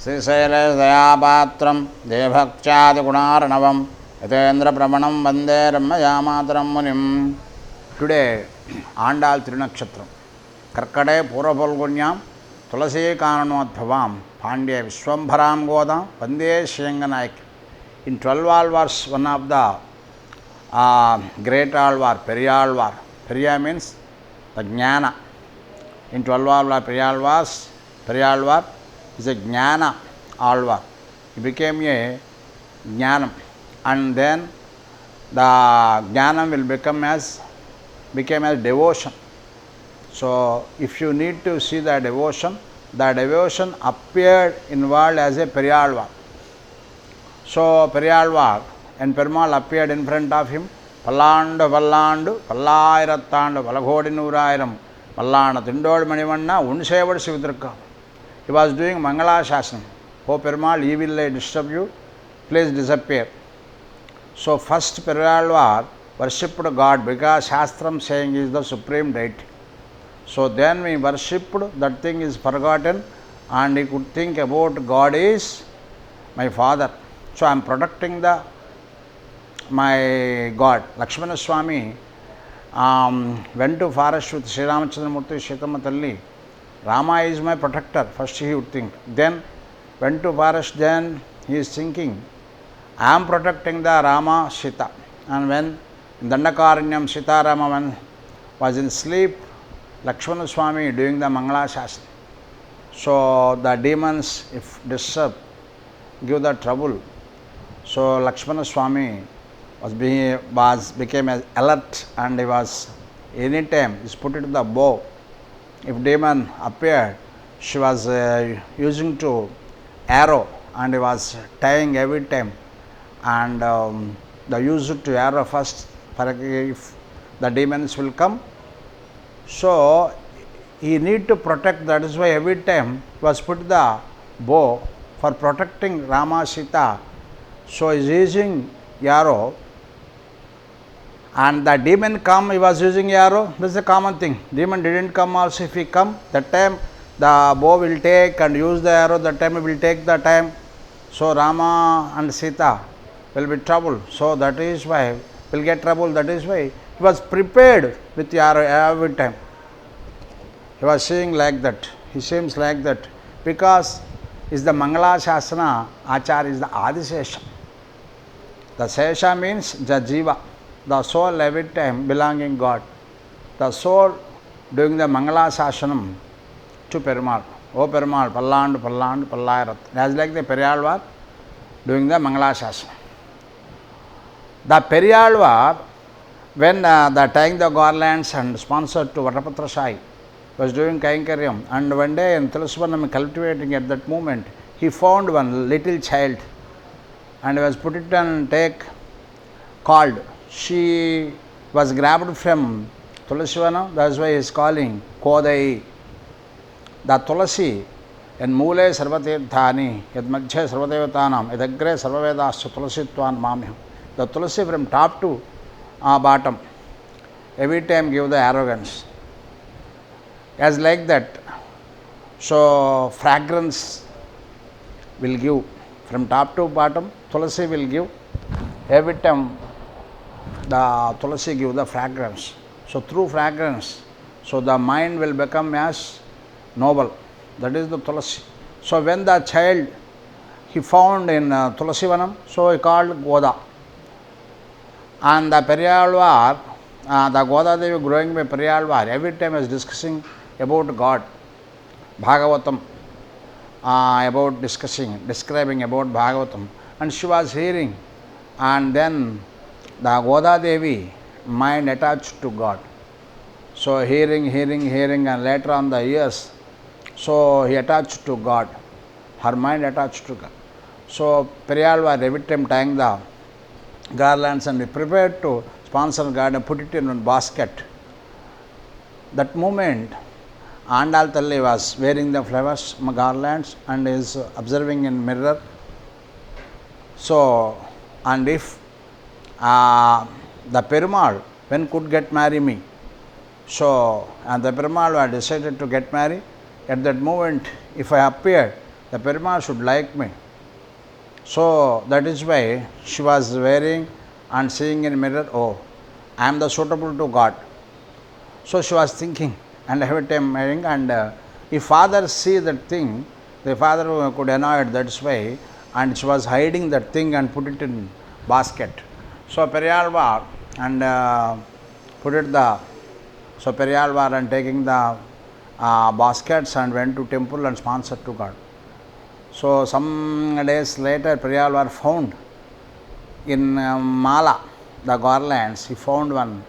श्रीशैलदयापात्रं देवभक्त्यादिगुणार्णवं यतेन्द्रप्रवणं वन्दे रम्यजामातरं मुनिं. टुडे आंडाल त्रिनक्षत्रम कर्कटे पूर्वफल्गुण्यां तुलसीकाननोद्भवां पांड्य विश्वंभरां गोदां वन्दे श्रीरंगनायक. In 12 Alvars, one of the great Alvar, Periyalvar. Periya means the Jnana. In 12 Alvar, Periyalvar is a Jnana Alvar. He became a Jnanam, and then the Jnanam will became as devotion. So, if you need to see the devotion appeared in world as a Periyalvar. So, Periyalvar and Perumal appeared in front of him. Pallandu, Pallandu, Pallayirattandu, Palagodi Nurayiram, Pallana, Tindod Manivanna, Unsevadu Sivitrukka. He was doing Mangala Shasanam. Oh Perumal, he will disturb you, please disappear. So, first Periyalvar worshipped God because Shastram saying is the supreme deity. So, then we worshipped, that thing is forgotten, and he could think about God is my father. So, I am protecting my God. Lakshmana Swami went to forest with Sri Ramachandramurti, Sitama Talli. Rama is my protector, first he would think. Then went to forest, then he is thinking, I am protecting the Rama, Sita. And when in Dandakaranyam, Sita Rama was in sleep, Lakshmana Swami doing the Mangala Shastra. So, the demons, if disturb, give the trouble. So, Lakshmana Swami became alert, and he was anytime he put it to the bow. If demon appeared, she was using to arrow, and he was tying every time, and the use to arrow first for if the demons will come. So, he need to protect, that is why every time he was put the bow for protecting Rama, Sita. So, he is using arrow, and the demon come, he was using arrow. This is a common thing. Demon didn't come also. If he come, that time the bow will take and use the arrow, that time he will take the time. So, Rama and Sita will be trouble. So, that is why will get trouble. That is why he was prepared with the arrow every time. He was saying like that. He seems like that because is the Mangala Shasana Achar is the Adisesha. The Sesha means the Jiva, the soul every time belonging God. The soul doing the Mangala Shasanam to Perumal. O Perumal, Pallandu, Pallandu, Pallayirat. As like the Periyalvar doing the Mangala Shasana. The Periyalvar, when the tying the garlands and sponsored to Vatapatra Sai, was doing Kainkaryam, and one day in Tulasivanam cultivating at that moment, he found one little child, and was put it and take called. She was grabbed from Tulasivanam, that is why he is calling Kodai. The Tulasi and Mule Sarvatirthani, Yad Madhya Sarvadevatanam, Yadagre Sarvavedasya Tulasitvan Mamyam. The Tulasi from top to bottom, every time give the arrogance. As like that, so fragrance will give from top to bottom, Tulasi will give, every time the Tulasi give the fragrance. So, through fragrance, so the mind will become as noble, that is the Tulasi. So, when the child he found in Tulasivanam, so he called Goda. And the Periyalvar, the Goda Devi growing by Periyalvar, every time is discussing about God, Bhagavatam, about describing about Bhagavatam, and she was hearing, and then the Goda Devi mind attached to God. So, hearing, and later on the ears, so he attached to God, her mind attached to God. So, Periyalvar every time tying the garlands and be prepared to sponsor God and put it in one basket. That moment, Andal Talli was wearing the flowers, garlands, and is observing in mirror. So, and if the Perumal, when could get marry me? So, and the Perumal had decided to get married. At that moment, if I appear, the Perumal should like me. So that is why she was wearing and seeing in mirror, oh, I am the suitable to God. So she was thinking and every time wearing, and if father see that thing, the father could annoy it, that's why, and she was hiding that thing and put it in basket. So Periyalvar and put it the, so Periyalvar and taking the baskets and went to temple and sponsored to God. So some days later Periyalvar found in mala, the garlands, he found one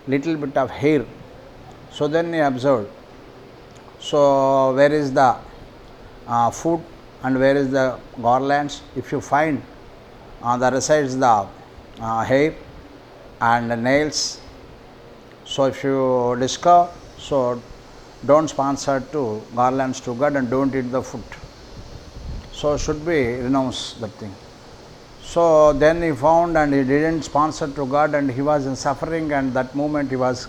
little bit of hair. So then he observed, so where is the food and where is the garlands? If you find the resides the hair and nails, so if you discover, so don't sponsor to garlands to God and don't eat the food. So should be renounce that thing. So then he found and he didn't sponsor to God and he was in suffering, and that moment he was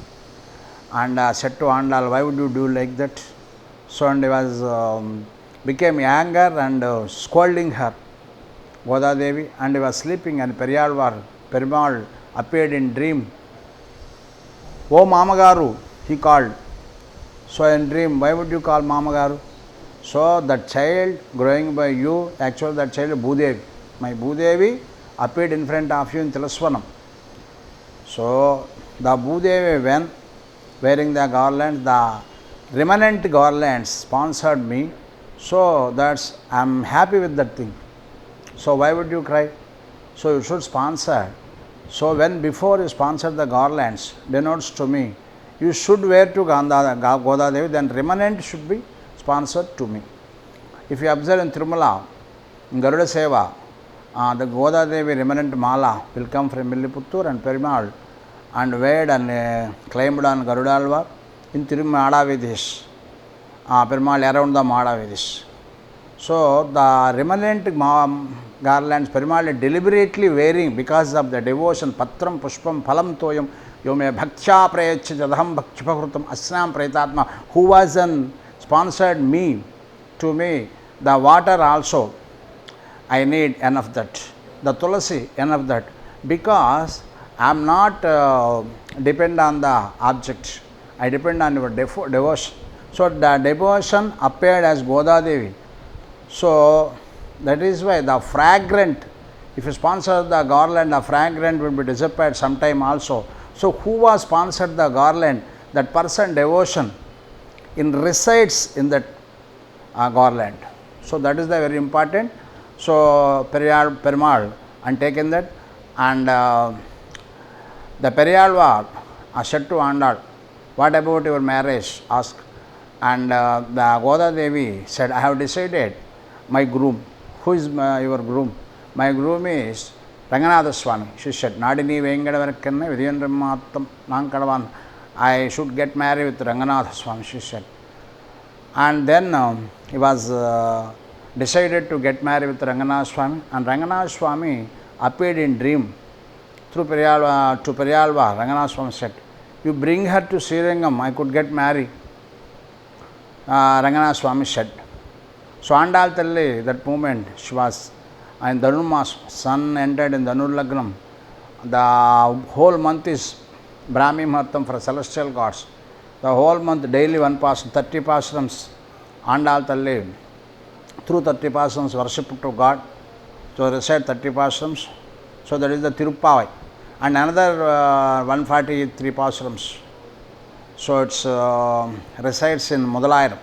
and said to Andal, why would you do like that? So and he was became anger and scolding her, Goda Devi, and he was sleeping and Perumal appeared in dream. Oh Mamagaru, he called. So in dream, why would you call Mamagaru? So that child growing by you, actually that child Bhudevi. My Bhudevi appeared in front of you in Tilaswanam. So the Bhudevi when wearing the garlands, the remnant garlands sponsored me. So that's, I am happy with that thing. So why would you cry? So you should sponsor. So when before you sponsor the garlands, denotes to me, you should wear to Goda Devi, then remnant should be sponsored to me. If you observe in Tirumala, in Garuda Seva, the Goda Devi remnant mala will come from Milliputtur and Perumal and weighed and claimed on Garudalva in Tirumala Vidis, Perumal around the Mada Vidis. So the remnant garlands Perumal deliberately wearing because of the devotion, Patram Pushpam Phalam Toyam Yome Bhaktya Prayach Jadham Bhakchipakrutam Asnam Pretatma, who was sponsored me, to me, the water also I need enough that, the tulasi enough that, because I am not depend on the object, I depend on your devotion. So the devotion appeared as Goda Devi. So that is why the fragrant, if you sponsor the garland, the fragrant will be disappeared sometime also. So who was sponsored the garland? That person devotion in resides in that garland. So that is the very important. So Perumal and taken that, and the Periyalvar said to Andal, what about your marriage? Asked. And the Goda Devi said, I have decided my groom. Who is your groom? My groom is Ranganatha Swami. She said, Nadini Vengadavarakkanna Vidyandramatam Nankadavan. I should get married with Ranganatha Swami, she said. And then he was decided to get married with Ranganatha Swami, and Ranganatha Swami appeared in dream through Periyalvar, to Periyalvar. Ranganatha Swami said, you bring her to Srirangam, I could get married. Ranganatha Swami said. So Andal Talli, that moment she was in Dhanurmas, sun entered in Dhanur Lagnam. The whole month is Brahmi Muhurtam for celestial gods. The whole month daily one passion, 30 passions, Andal Talli through 30 passions worship to God. So recite 30 passions. So that is the Tirupavai. And another 143 passions. So it's resides in Mudalayar.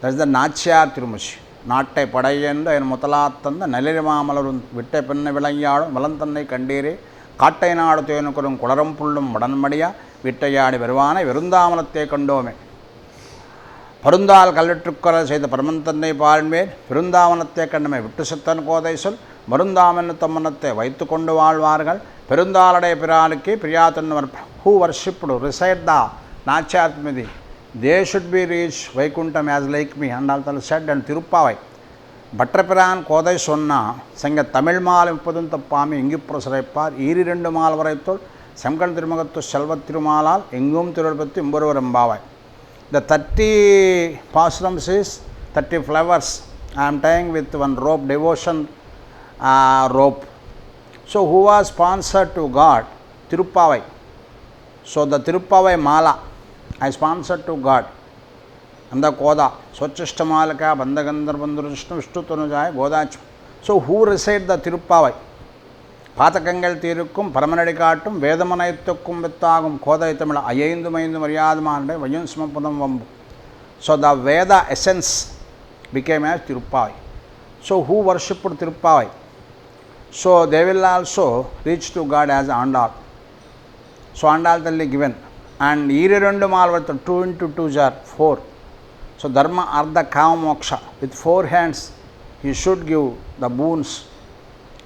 That is the Nachyar Tirumuchi. Natte Padayenda and Mutalatanda, Naliramamalun, Vitte Penna Vilayard, Malantane Kandere, Katainad Tenukurum, Kodarampulum, Madan Madia, Vittayad Vervana, Virundamalate Kondome. Parundal Kalatukara say the Parmantane Parmade, Virundamanate Kandame, Vittusatan Kodaisul, Marundaman Tamanate, Vaitukondoval Vargal, Perundalade Piraniki, Priyatan, who worshipped, recite the Nachat Midi. They should be reached Vaikuntam as like me, and also said and Tirupavai. Batrapiran Kodai Sonna, sang a Tamil Mal Impudanta Pami, Ingiprosrepar, Iri Rendumal Varaito, Samkan Tirmagatu Shalva Tirumala, Ingum Tirupati, Imburu Rambavai. The 30 pasrams is 30 flowers I am tying with one rope, devotion rope. So who was sponsored to God? Tirupavai. So the Tirupavai mala I sponsored to God. And the Goda. Swachishtamalaka, Bandagandhar Bandhur Vishnu Vishnu Tanujaya, Godach. So who recite the Tirupavai? பாத்தகங்கள் தீருக்கும் பரமனடிகாட்டும் வேதமனைத்துக்கும் வித்தாகும் கோதை தமிழ் அயைந்து மைந்து மரியாதமானே வயம் சுமப்பதம் வம்பு. So the Veda essence became as Tirupavai. So who worshipped Tirupavai? So they will also reach to God as Andal. So Andal Talli given. And Irirendu Malvartha 2 into 2 are 4. So Dharma Artha Kama Moksha. With 4 hands he should give the boons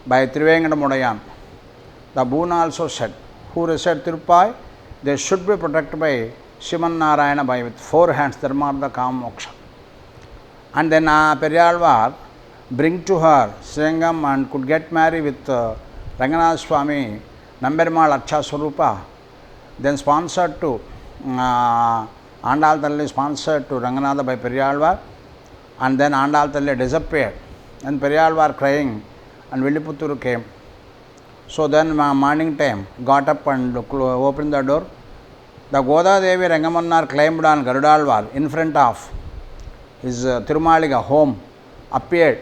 by Trivengadamudayan. The boon also said, who recite Tirupavai, they should be protected by Shivan Narayana by with 4 hands, Dharmartha Kama Moksha. And then Periyalvar bring to her Sringam and could get married with Ranganath Swami, Nambermal Archa Swarupa, then sponsored to Andal Talli sponsored to Ranganatha by Periyalvar, and then Andal Talli disappeared. And Periyalvar crying, and Villiputuru came. So then morning time got up and opened the door. The Goda Devi Rangamannar climbed on Garudalvar in front of his Tirumaliga home, appeared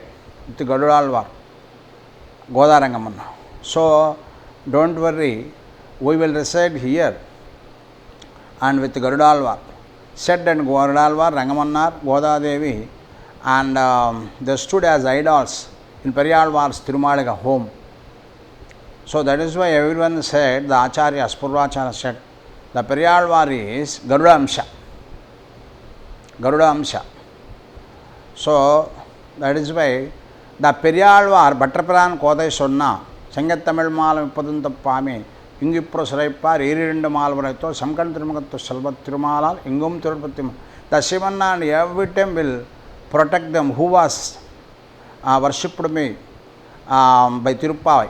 with Garudalvar, Goda Rangamanna. So don't worry, we will reside here and with Garudalvar. Said and Garudalvar, Rangamannar, Goda Devi, and they stood as idols in Periyalvar's Tirumaliga home. So that is why everyone said, the Acharyas, Purvacharya said, the Periyalvar is Garuda Amsha. Garuda Amsha. So that is why the Periyalvar, Bhattapiran Kodai Sonna, Sangat Tamil Malam Padanta Pami, Ingipro Saraipar, Iririnda Malvarato, Samkan Trimagatto Salvat Tirumala, Ingum Tirupatim. The Shivanna and every time will protect them who was worshipped me by Tirupavai.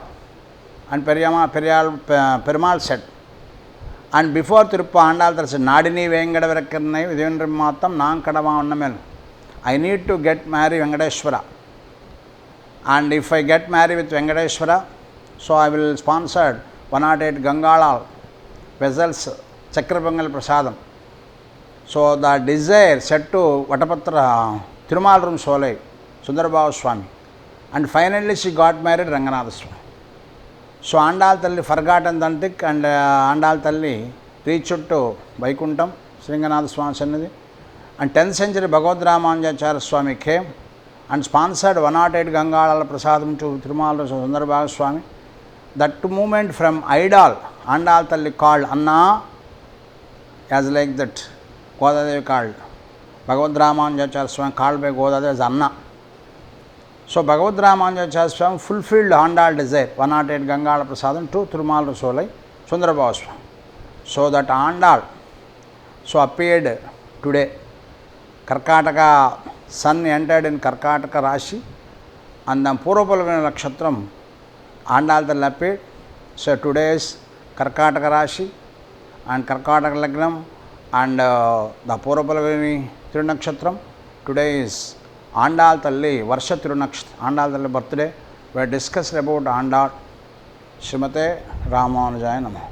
And Perumal said, and before Tiruppa Andal there said, Nadini Venkadavirakkarnai Videndra Matam Nankadava Onnamel. I need to get married Venkadeshwara. And if I get married with Venkadeshwara, so I will sponsor 108 Gangala vessels, Chakrabangal Prasadam. So the desire said to Vatapatra Thirumalurum Solai, Sundarabhavu Swami. And finally she got married Ranganatha Swami. So Andal Talli forgotten Dantik and Andal Talli reached to Vaikuntham, Sringanatha Swami Sannidhi. And 10th century Bhagavad Ramanujacharya Swami came and sponsored 108 Gangala Prasadam to Thirumalurum Sundarabhavu Swami. That movement from idol, Andal Talli called Anna, as like that Godadevi called. Bhagavad Ramanujacharya Swami called by Godadevi as Anna. So Bhagavad Ramanujacharya Swami fulfilled Andal desire, 108 Gangala Prasadam to Thirumalurum Solai, Sundarabhavu Swami. So that Andal so appeared today. Karkataka sun entered in Karkataka Rashi, and the Purvapalguna Nakshatram Andal Talli appeared. So today is Karkataka Rashi and Karkataka Lagnam and the Purvapalguni Thirunakshatram. Today is Andal Talli Varsha Thirunakshatram, Andal Talli birthday. We discussed about Andal. Srimate Ramanujaya Namaha.